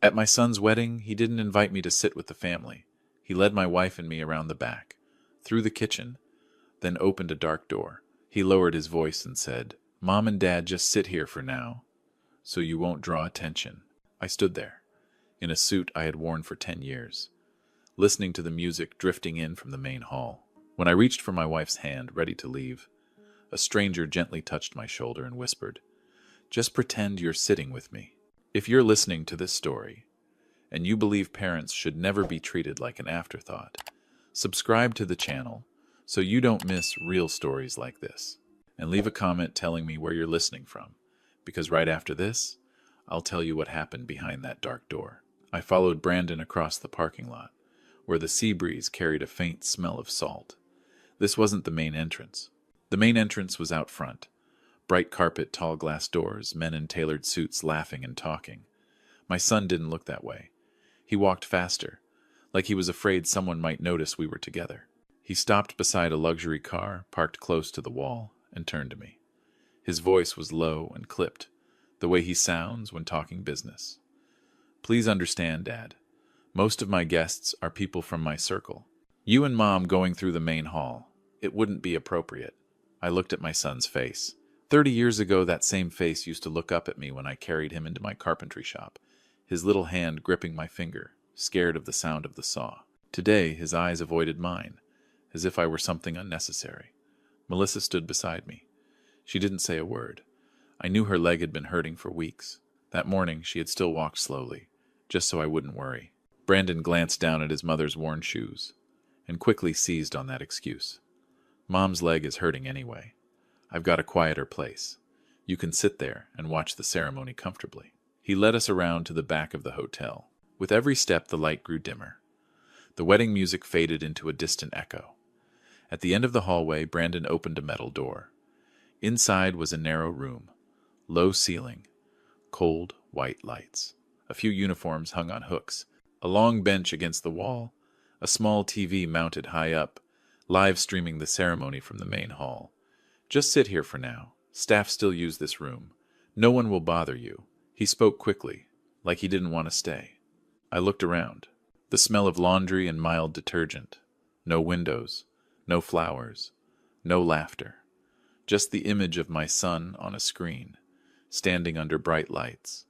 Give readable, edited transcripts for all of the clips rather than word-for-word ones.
At my son's wedding, he didn't invite me to sit with the family. He led my wife and me around the back, through the kitchen, then opened a dark door. He lowered his voice and said, "Mom and Dad, just sit here for now, so you won't draw attention." I stood there, in a suit I had worn for 10 years, listening to the music drifting in from the main hall. When I reached for my wife's hand, ready to leave, a stranger gently touched my shoulder and whispered, "Just pretend you're sitting with me." If you're listening to this story, and you believe parents should never be treated like an afterthought, subscribe to the channel so you don't miss real stories like this. And leave a comment telling me where you're listening from, because right after this, I'll tell you what happened behind that dark door. I followed Brandon across the parking lot, where the sea breeze carried a faint smell of salt. This wasn't the main entrance. The main entrance was out front. Bright carpet, tall glass doors, men in tailored suits laughing and talking. My son didn't look that way. He walked faster, like he was afraid someone might notice we were together. He stopped beside a luxury car, parked close to the wall, and turned to me. His voice was low and clipped, the way he sounds when talking business. "Please understand, Dad. Most of my guests are people from my circle. You and Mom going through the main hall. It wouldn't be appropriate." I looked at my son's face. 30 years ago, that same face used to look up at me when I carried him into my carpentry shop, his little hand gripping my finger, scared of the sound of the saw. Today, his eyes avoided mine, as if I were something unnecessary. Melissa stood beside me. She didn't say a word. I knew her leg had been hurting for weeks. That morning, she had still walked slowly, just so I wouldn't worry. Brandon glanced down at his mother's worn shoes, and quickly seized on that excuse. "Mom's leg is hurting anyway. I've got a quieter place. You can sit there and watch the ceremony comfortably." He led us around to the back of the hotel. With every step, the light grew dimmer. The wedding music faded into a distant echo. At the end of the hallway, Brandon opened a metal door. Inside was a narrow room, low ceiling, cold, white lights. A few uniforms hung on hooks, a long bench against the wall, a small TV mounted high up, live streaming the ceremony from the main hall. "Just sit here for now. Staff still use this room. No one will bother you." He spoke quickly, like he didn't want to stay. I looked around. The smell of laundry and mild detergent. No windows, no flowers, no laughter. Just the image of my son on a screen, standing under bright lights,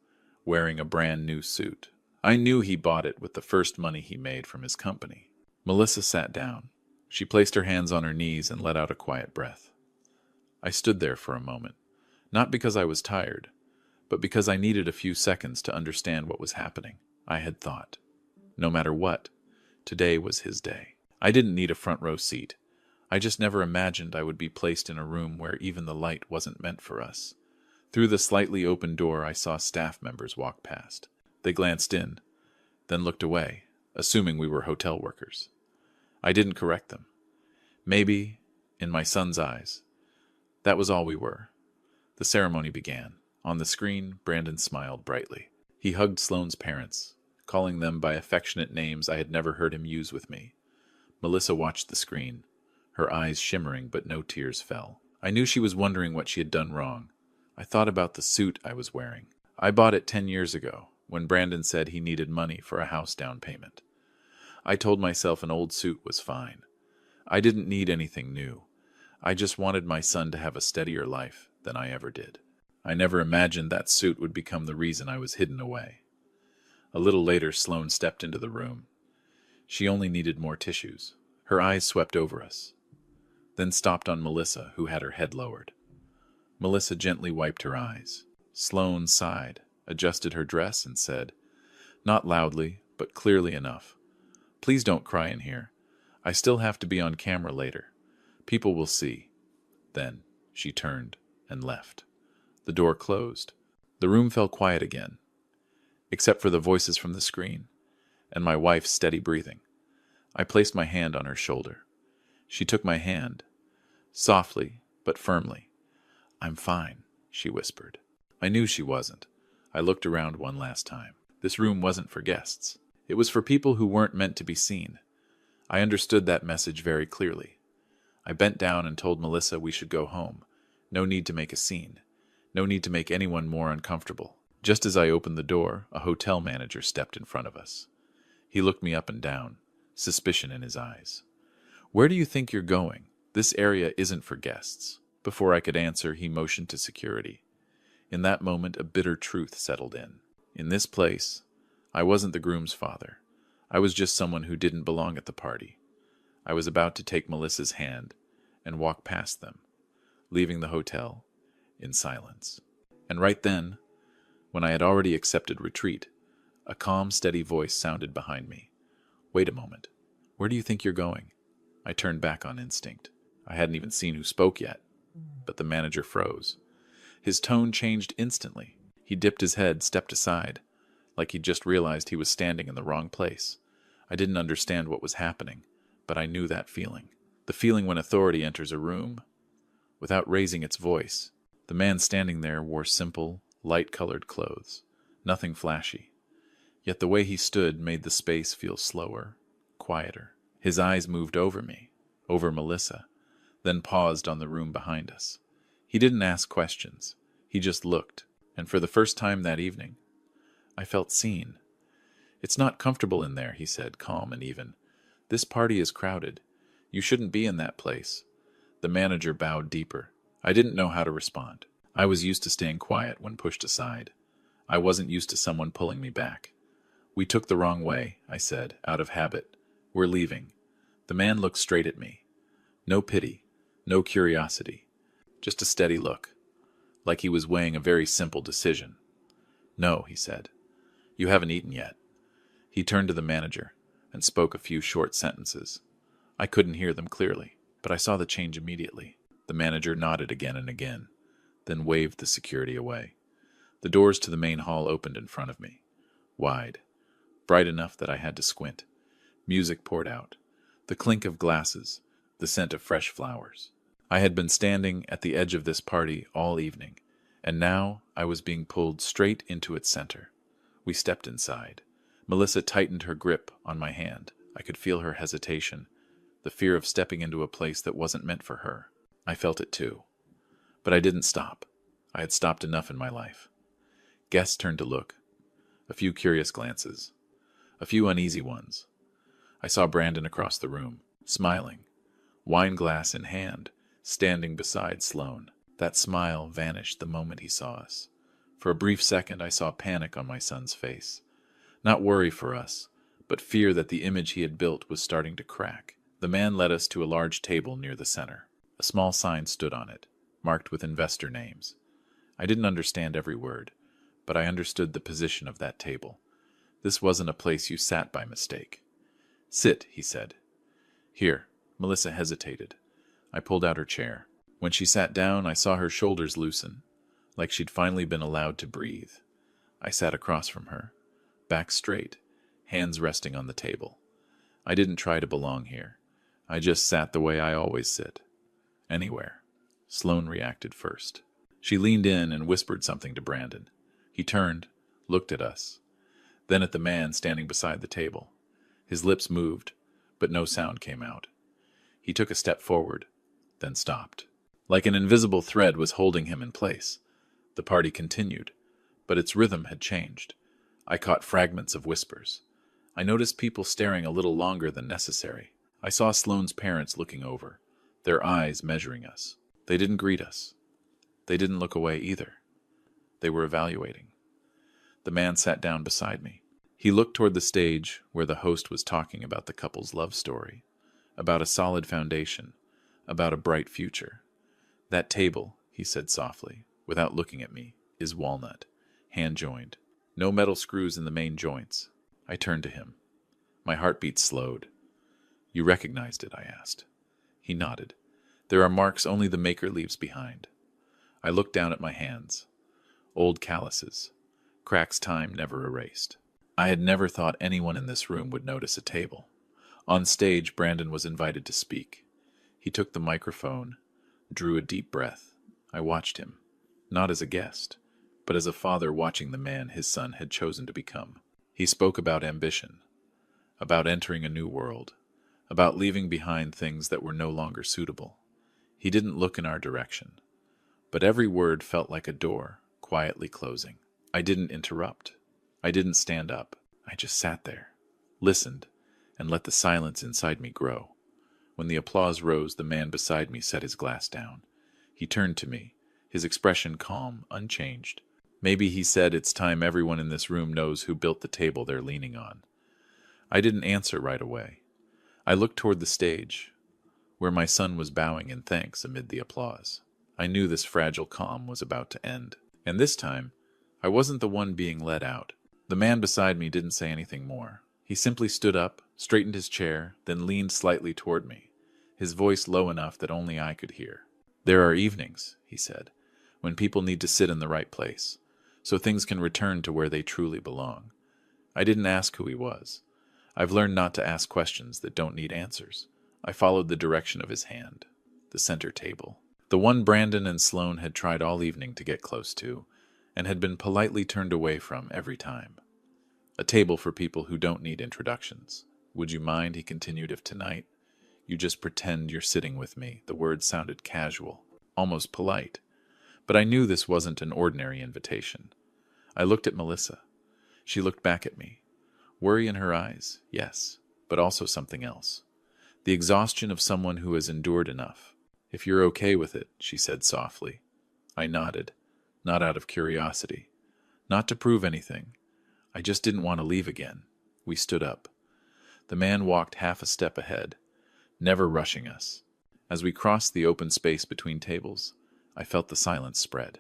wearing a brand new suit. I knew he bought it with the first money he made from his company. Melissa sat down. She placed her hands on her knees and let out a quiet breath. I stood there for a moment, not because I was tired, but because I needed a few seconds to understand what was happening. I had thought, no matter what, today was his day. I didn't need a front row seat. I just never imagined I would be placed in a room where even the light wasn't meant for us. Through the slightly open door, I saw staff members walk past. They glanced in, then looked away, assuming we were hotel workers. I didn't correct them. Maybe, in my son's eyes, that was all we were. The ceremony began. On the screen, Brandon smiled brightly. He hugged Sloane's parents, calling them by affectionate names I had never heard him use with me. Melissa watched the screen, her eyes shimmering, but no tears fell. I knew she was wondering what she had done wrong. I thought about the suit I was wearing. I bought it 10 years ago, when Brandon said he needed money for a house down payment. I told myself an old suit was fine. I didn't need anything new. I just wanted my son to have a steadier life than I ever did. I never imagined that suit would become the reason I was hidden away. A little later, Sloane stepped into the room. She only needed more tissues. Her eyes swept over us, then stopped on Melissa, who had her head lowered. Melissa gently wiped her eyes. Sloane sighed, adjusted her dress, and said, not loudly, but clearly enough, "Please don't cry in here. I still have to be on camera later. People will see." Then she turned and left. The door closed. The room fell quiet again, except for the voices from the screen and my wife's steady breathing. I placed my hand on her shoulder. She took my hand, softly but firmly. "I'm fine," she whispered. I knew she wasn't. I looked around one last time. This room wasn't for guests. It was for people who weren't meant to be seen. I understood that message very clearly. I bent down and told Melissa we should go home. No need to make a scene. No need to make anyone more uncomfortable. Just as I opened the door, a hotel manager stepped in front of us. He looked me up and down, suspicion in his eyes. "Where do you think you're going? This area isn't for guests." Before I could answer, he motioned to security. In that moment, a bitter truth settled in. In this place, I wasn't the groom's father. I was just someone who didn't belong at the party. I was about to take Melissa's hand and walk past them, leaving the hotel in silence. And right then, when I had already accepted retreat, a calm, steady voice sounded behind me. "Wait a moment. Where do you think you're going?" I turned back on instinct. I hadn't even seen who spoke yet, but the manager froze. His tone changed instantly. He dipped his head, stepped aside, like he'd just realized he was standing in the wrong place. I didn't understand what was happening, but I knew that feeling. The feeling when authority enters a room without raising its voice. The man standing there wore simple, light-colored clothes, nothing flashy. Yet the way he stood made the space feel slower, quieter. His eyes moved over me, over Melissa, then paused on the room behind us. He didn't ask questions. He just looked, and for the first time that evening, I felt seen. "It's not comfortable in there," he said, calm and even. "This party is crowded. You shouldn't be in that place." The manager bowed deeper. I didn't know how to respond. I was used to staying quiet when pushed aside. I wasn't used to someone pulling me back. "We took the wrong way," I said, out of habit. "We're leaving." The man looked straight at me. No pity, no curiosity, just a steady look, like he was weighing a very simple decision. "No," he said. "You haven't eaten yet." He turned to the manager and spoke a few short sentences. I couldn't hear them clearly, but I saw the change immediately. The manager nodded again and again, then waved the security away. The doors to the main hall opened in front of me, wide, bright enough that I had to squint. Music poured out, the clink of glasses, the scent of fresh flowers. I had been standing at the edge of this party all evening, and now I was being pulled straight into its center. We stepped inside. Melissa tightened her grip on my hand. I could feel her hesitation, the fear of stepping into a place that wasn't meant for her. I felt it too. But I didn't stop. I had stopped enough in my life. Guests turned to look. A few curious glances. A few uneasy ones. I saw Brandon across the room, smiling, wine glass in hand, standing beside Sloane. That smile vanished the moment he saw us. For a brief second I saw panic on my son's face. Not worry for us, but fear that the image he had built was starting to crack. The man led us to a large table near the center. A small sign stood on it, marked with investor names. I didn't understand every word, but I understood the position of that table. This wasn't a place you sat by mistake. "Sit," he said. "Here." Melissa hesitated. I pulled out her chair. When she sat down, I saw her shoulders loosen, like she'd finally been allowed to breathe. I sat across from her, back straight, hands resting on the table. I didn't try to belong here. I just sat the way I always sit. Anywhere. Sloane reacted first. She leaned in and whispered something to Brandon. He turned, looked at us, then at the man standing beside the table. His lips moved, but no sound came out. He took a step forward, then stopped. Like an invisible thread was holding him in place. The party continued, but its rhythm had changed. I caught fragments of whispers. I noticed people staring a little longer than necessary. I saw Sloane's parents looking over, their eyes measuring us. They didn't greet us. They didn't look away either. They were evaluating. The man sat down beside me. He looked toward the stage where the host was talking about the couple's love story, about a solid foundation, about a bright future. "That table," he said softly, without looking at me, "is walnut, hand-joined. No metal screws in the main joints." I turned to him. My heartbeat slowed. "You recognized it?" I asked. He nodded. "There are marks only the maker leaves behind." I looked down at my hands. Old calluses. Cracks time never erased. I had never thought anyone in this room would notice a table. On stage, Brandon was invited to speak. He took the microphone, drew a deep breath. I watched him, not as a guest, but as a father watching the man his son had chosen to become. He spoke about ambition, about entering a new world, about leaving behind things that were no longer suitable. He didn't look in our direction, but every word felt like a door quietly closing. I didn't interrupt. I didn't stand up. I just sat there, listened, and let the silence inside me grow. When the applause rose, the man beside me set his glass down. He turned to me, his expression calm, unchanged. Maybe he said, "It's time everyone in this room knows who built the table they're leaning on." I didn't answer right away. I looked toward the stage, where my son was bowing in thanks amid the applause. I knew this fragile calm was about to end. And this time, I wasn't the one being led out. The man beside me didn't say anything more. He simply stood up, straightened his chair, then leaned slightly toward me, his voice low enough that only I could hear. "There are evenings," he said, "when people need to sit in the right place, so things can return to where they truly belong." I didn't ask who he was. I've learned not to ask questions that don't need answers. I followed the direction of his hand. The center table. The one Brandon and Sloane had tried all evening to get close to, and had been politely turned away from every time. A table for people who don't need introductions. "Would you mind," he continued, "if tonight you just pretend you're sitting with me?" The words sounded casual, almost polite. But I knew this wasn't an ordinary invitation. I looked at Melissa. She looked back at me. Worry in her eyes, yes, but also something else. The exhaustion of someone who has endured enough. "If you're okay with it," she said softly. I nodded, not out of curiosity, not to prove anything. I just didn't want to leave again. We stood up. The man walked half a step ahead, never rushing us. As we crossed the open space between tables, I felt the silence spread.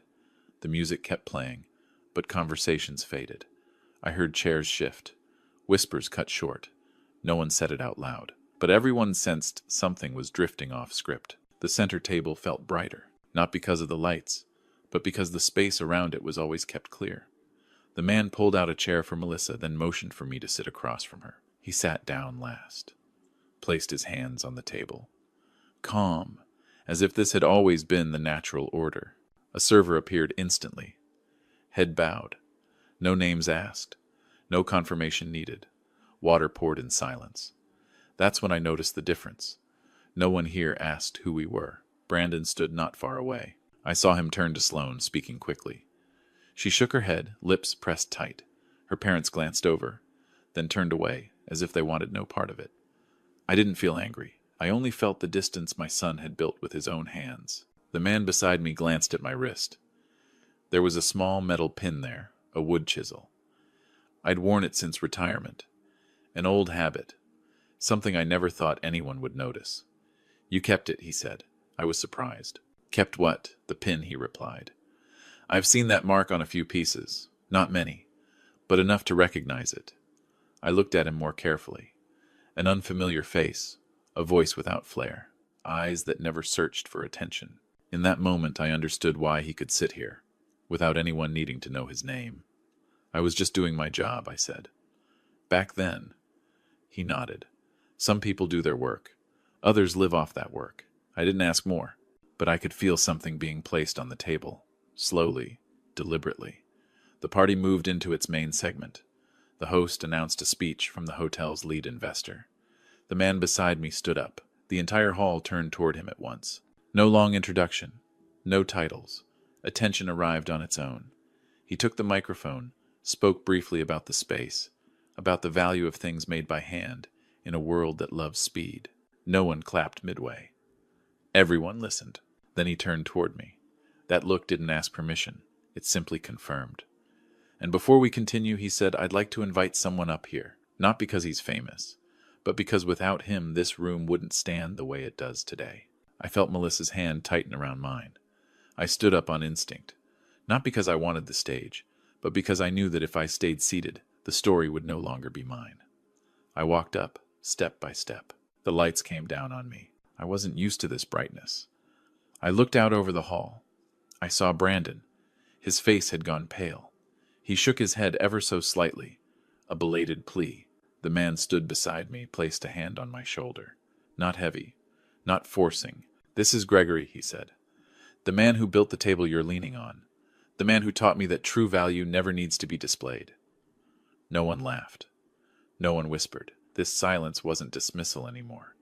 The music kept playing, but conversations faded. I heard chairs shift, whispers cut short. No one said it out loud, but everyone sensed something was drifting off script. The center table felt brighter, not because of the lights, but because the space around it was always kept clear. The man pulled out a chair for Melissa, then motioned for me to sit across from her. He sat down last, placed his hands on the table. Calm, as if this had always been the natural order. A server appeared instantly. Head bowed. No names asked. No confirmation needed. Water poured in silence. That's when I noticed the difference. No one here asked who we were. Brandon stood not far away. I saw him turn to Sloane, speaking quickly. She shook her head, lips pressed tight. Her parents glanced over, then turned away, as if they wanted no part of it. I didn't feel angry. I only felt the distance my son had built with his own hands. The man beside me glanced at my wrist. There was a small metal pin there, a wood chisel. I'd worn it since retirement. An old habit. Something I never thought anyone would notice. "You kept it," he said. I was surprised. "Kept what?" "The pin," he replied. "I've seen that mark on a few pieces. Not many, but enough to recognize it." I looked at him more carefully. An unfamiliar face, a voice without flair, eyes that never searched for attention. In that moment I understood why he could sit here, without anyone needing to know his name. "I was just doing my job," I said. "Back then." He nodded. "Some people do their work. Others live off that work." I didn't ask more, but I could feel something being placed on the table, slowly, deliberately. The party moved into its main segment. The host announced a speech from the hotel's lead investor. The man beside me stood up. The entire hall turned toward him at once. No long introduction, no titles. Attention arrived on its own. He took the microphone, spoke briefly about the space, about the value of things made by hand in a world that loves speed. No one clapped midway. Everyone listened. Then he turned toward me. That look didn't ask permission. It simply confirmed. "And before we continue," he said, "I'd like to invite someone up here. Not because he's famous, but because without him this room wouldn't stand the way it does today." I felt Melissa's hand tighten around mine. I stood up on instinct. Not because I wanted the stage, but because I knew that if I stayed seated, the story would no longer be mine. I walked up, step by step. The lights came down on me. I wasn't used to this brightness. I looked out over the hall. I saw Brandon. His face had gone pale. He shook his head ever so slightly, a belated plea. The man stood beside me, placed a hand on my shoulder. Not heavy, not forcing. "This is Gregory," he said. "The man who built the table you're leaning on. The man who taught me that true value never needs to be displayed." No one laughed. No one whispered. This silence wasn't dismissal anymore.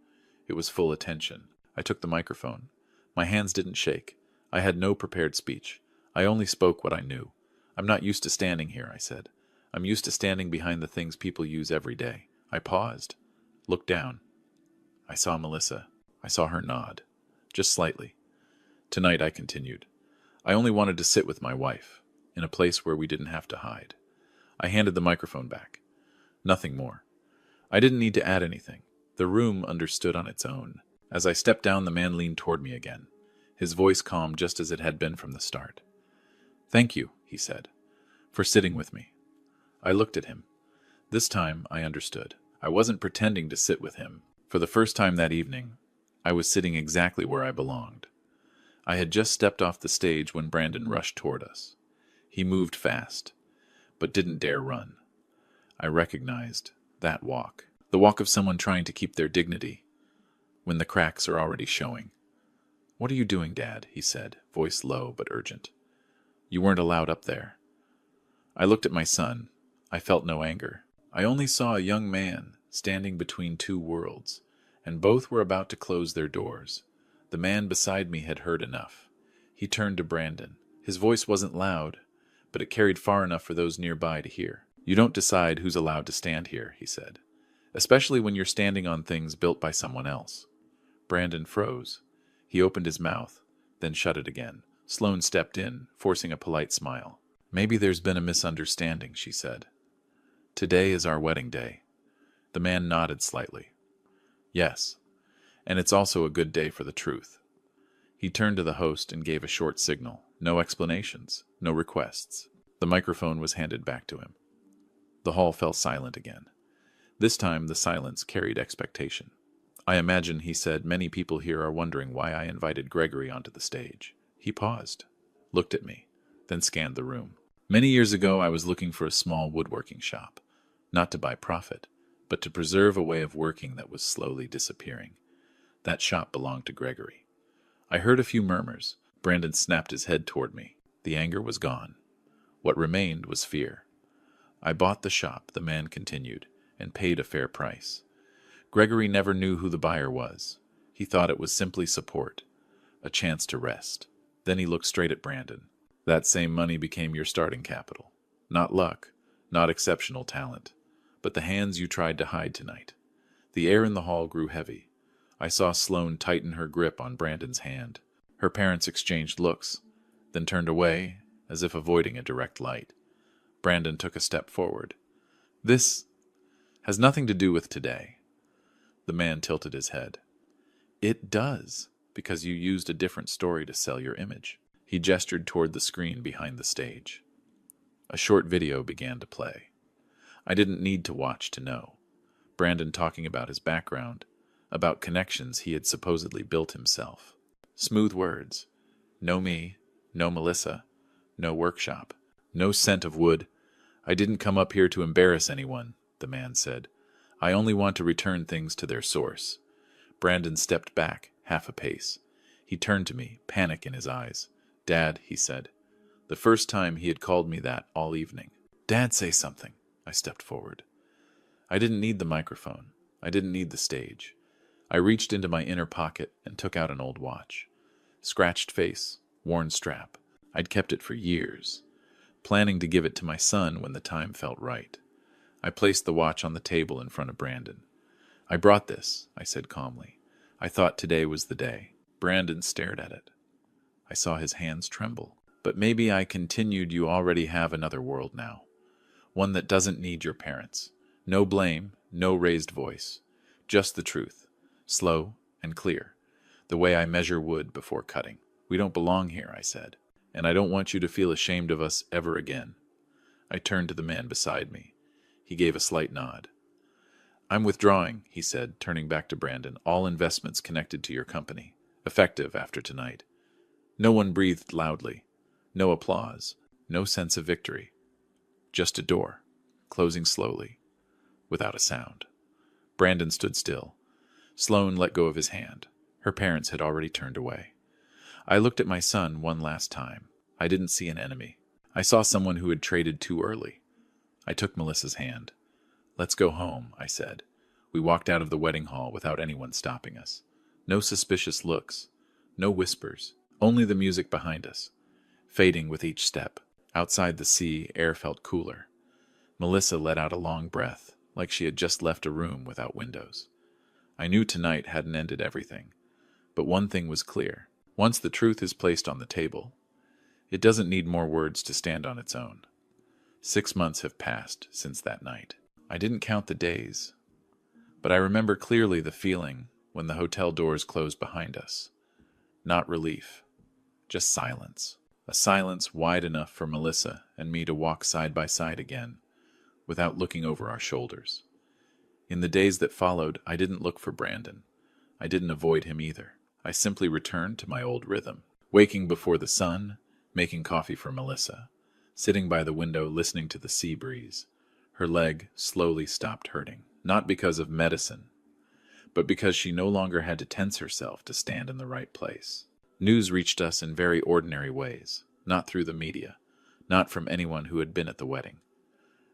It was full attention. I took the microphone. My hands didn't shake. I had no prepared speech. I only spoke what I knew. I'm not used to standing here, I said. I'm used to standing behind the things people use every day. I paused, looked down. I saw Melissa. I saw her nod, just slightly. Tonight, I continued, I only wanted to sit with my wife, in a place where we didn't have to hide. I handed the microphone back. Nothing more. I didn't need to add anything. The room understood on its own. As I stepped down, the man leaned toward me again, his voice calm just as it had been from the start. Thank you, he said, for sitting with me. I looked at him. This time, I understood. I wasn't pretending to sit with him. For the first time that evening, I was sitting exactly where I belonged. I had just stepped off the stage when Brandon rushed toward us. He moved fast, but didn't dare run. I recognized that walk, the walk of someone trying to keep their dignity, when the cracks are already showing. What are you doing, Dad? He said, voice low but urgent. You weren't allowed up there. I looked at my son. I felt no anger. I only saw a young man standing between two worlds, and both were about to close their doors. The man beside me had heard enough. He turned to Brandon. His voice wasn't loud, but it carried far enough for those nearby to hear. You don't decide who's allowed to stand here, he said, especially when you're standing on things built by someone else. Brandon froze. He opened his mouth, then shut it again. Sloane stepped in, forcing a polite smile. Maybe there's been a misunderstanding, she said. Today is our wedding day. The man nodded slightly. Yes, and it's also a good day for the truth. He turned to the host and gave a short signal. No explanations, no requests. The microphone was handed back to him. The hall fell silent again. This time the silence carried expectation. I imagine, he said, many people here are wondering why I invited Gregory onto the stage. He paused, looked at me, then scanned the room. Many years ago I was looking for a small woodworking shop, not to buy profit, but to preserve a way of working that was slowly disappearing. That shop belonged to Gregory. I heard a few murmurs. Brandon snapped his head toward me. The anger was gone. What remained was fear. I bought the shop, the man continued, and paid a fair price. Gregory never knew who the buyer was. He thought it was simply support, a chance to rest. Then he looked straight at Brandon. That same money became your starting capital. Not luck, not exceptional talent, but the hands you tried to hide tonight. The air in the hall grew heavy. I saw Sloane tighten her grip on Brandon's hand. Her parents exchanged looks, then turned away, as if avoiding a direct light. Brandon took a step forward. This has nothing to do with today. The man tilted his head. It does, because you used a different story to sell your image. He gestured toward the screen behind the stage. A short video began to play. I didn't need to watch to know. Brandon talking about his background, about connections he had supposedly built himself. Smooth words. No me, no Melissa, no workshop, no scent of wood. I didn't come up here to embarrass anyone, the man said. I only want to return things to their source. Brandon stepped back, half a pace. He turned to me, panic in his eyes. Dad, he said. The first time he had called me that all evening. Dad, say something. I stepped forward. I didn't need the microphone. I didn't need the stage. I reached into my inner pocket and took out an old watch. Scratched face, worn strap. I'd kept it for years, planning to give it to my son when the time felt right. I placed the watch on the table in front of Brandon. I brought this, I said calmly. I thought today was the day. Brandon stared at it. I saw his hands tremble. But maybe I continued, you already have another world now. One that doesn't need your parents. No blame, no raised voice. Just the truth. Slow and clear. The way I measure wood before cutting. We don't belong here, I said. And I don't want you to feel ashamed of us ever again. I turned to the man beside me. He gave a slight nod. I'm withdrawing, he said, turning back to Brandon, all investments connected to your company. Effective after tonight. No one breathed loudly. No applause. No sense of victory. Just a door, closing slowly, without a sound. Brandon stood still. Sloane let go of his hand. Her parents had already turned away. I looked at my son one last time. I didn't see an enemy. I saw someone who had traded too early. I took Melissa's hand. Let's go home, I said. We walked out of the wedding hall without anyone stopping us. No suspicious looks. No whispers. Only the music behind us, fading with each step. Outside the sea, air felt cooler. Melissa let out a long breath, like she had just left a room without windows. I knew tonight hadn't ended everything, but one thing was clear. Once the truth is placed on the table, it doesn't need more words to stand on its own. 6 months have passed since that night. I didn't count the days, but I remember clearly the feeling when the hotel doors closed behind us. Not relief, just silence. A silence wide enough for Melissa and me to walk side by side again, without looking over our shoulders. In the days that followed, I didn't look for Brandon. I didn't avoid him either. I simply returned to my old rhythm, waking before the sun, making coffee for Melissa, sitting by the window listening to the sea breeze. Her leg slowly stopped hurting, not because of medicine, but because she no longer had to tense herself to stand in the right place. News reached us in very ordinary ways, not through the media, not from anyone who had been at the wedding.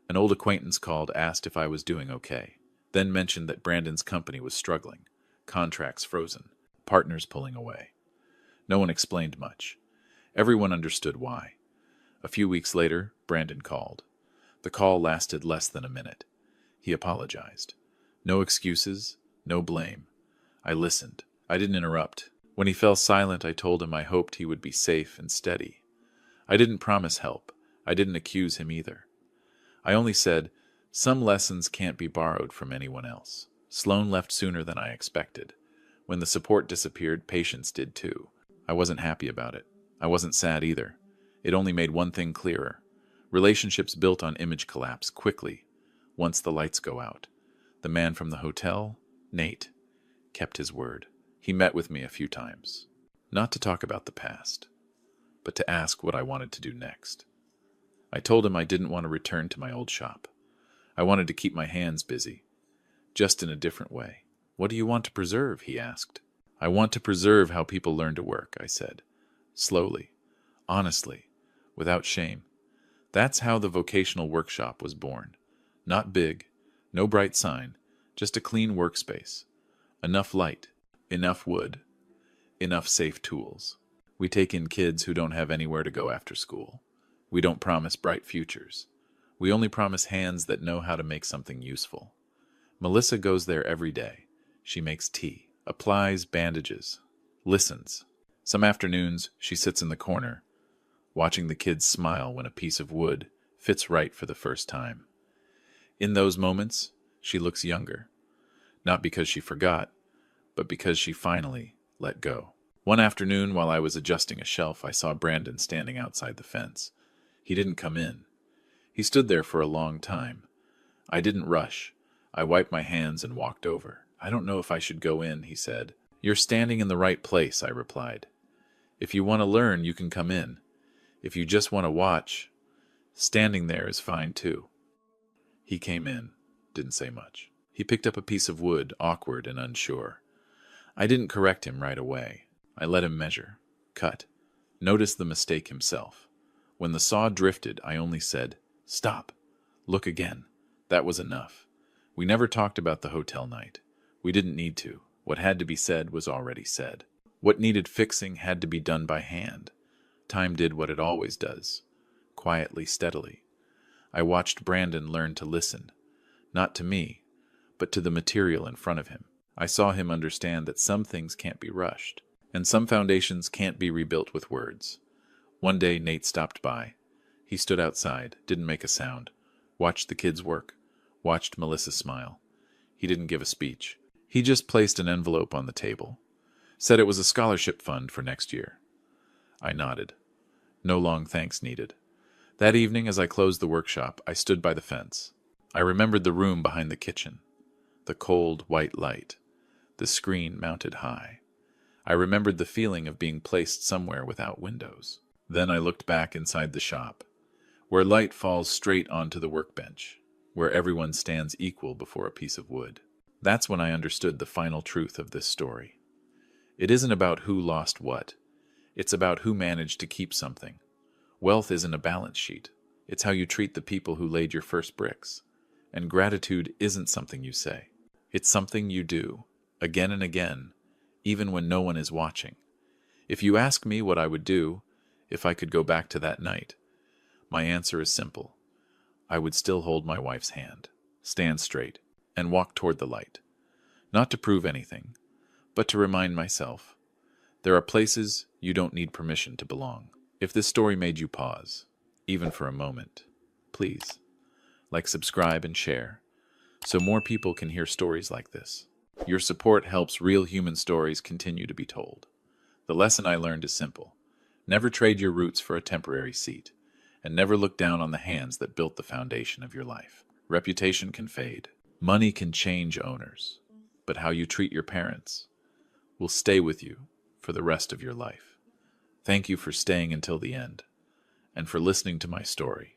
An old acquaintance called, asked if I was doing okay, then mentioned that Brandon's company was struggling, contracts frozen, partners pulling away. No one explained much. Everyone understood why. A few weeks later, Brandon called. The call lasted less than a minute. He apologized. No excuses, no blame. I listened. I didn't interrupt. When he fell silent, I told him I hoped he would be safe and steady. I didn't promise help. I didn't accuse him either. I only said, some lessons can't be borrowed from anyone else. Sloan left sooner than I expected. When the support disappeared, patience did too. I wasn't happy about it. I wasn't sad either. It only made one thing clearer. Relationships built on image collapse quickly once the lights go out. The man from the hotel, Nate, kept his word. He met with me a few times, not to talk about the past, but to ask what I wanted to do next. I told him I didn't want to return to my old shop. I wanted to keep my hands busy, just in a different way. What do you want to preserve? He asked. I want to preserve how people learn to work, I said, slowly, honestly, without shame. That's how the vocational workshop was born. Not big, no bright sign, just a clean workspace. Enough light, enough wood, enough safe tools. We take in kids who don't have anywhere to go after school. We don't promise bright futures. We only promise hands that know how to make something useful. Melissa goes there every day. She makes tea, applies bandages, listens. Some afternoons, she sits in the corner, watching the kids smile when a piece of wood fits right for the first time. In those moments, she looks younger, not because she forgot, but because she finally let go. One afternoon, while I was adjusting a shelf, I saw Brandon standing outside the fence. He didn't come in. He stood there for a long time. I didn't rush. I wiped my hands and walked over. I don't know if I should go in, he said. You're standing in the right place, I replied. If you want to learn, you can come in. If you just want to watch, standing there is fine too. He came in, didn't say much. He picked up a piece of wood, awkward and unsure. I didn't correct him right away. I let him measure, cut, notice the mistake himself. When the saw drifted, I only said, stop, look again. That was enough. We never talked about the hotel night. We didn't need to. What had to be said was already said. What needed fixing had to be done by hand. Time did what it always does, quietly, steadily. I watched Brandon learn to listen, not to me, but to the material in front of him. I saw him understand that some things can't be rushed, and some foundations can't be rebuilt with words. One day Nate stopped by. He stood outside, didn't make a sound, watched the kids work, watched Melissa smile. He didn't give a speech. He just placed an envelope on the table, said it was a scholarship fund for next year. I nodded. No long thanks needed. That evening, as I closed the workshop, I stood by the fence. I remembered the room behind the kitchen, the cold, white light, the screen mounted high. I remembered the feeling of being placed somewhere without windows. Then I looked back inside the shop, where light falls straight onto the workbench, where everyone stands equal before a piece of wood. That's when I understood the final truth of this story. It isn't about who lost what. It's about who managed to keep something. Wealth isn't a balance sheet. It's how you treat the people who laid your first bricks. And gratitude isn't something you say. It's something you do, again and again, even when no one is watching. If you ask me what I would do if I could go back to that night, My answer is simple. I would still hold my wife's hand, stand straight, and walk toward the light. Not to prove anything, but to remind myself, there are places you don't need permission to belong. If this story made you pause, even for a moment, please, subscribe, and share, so more people can hear stories like this. Your support helps real human stories continue to be told. The lesson I learned is simple. Never trade your roots for a temporary seat, and never look down on the hands that built the foundation of your life. Reputation can fade. Money can change owners, but how you treat your parents will stay with you for the rest of your life. Thank you for staying until the end, and for listening to my story.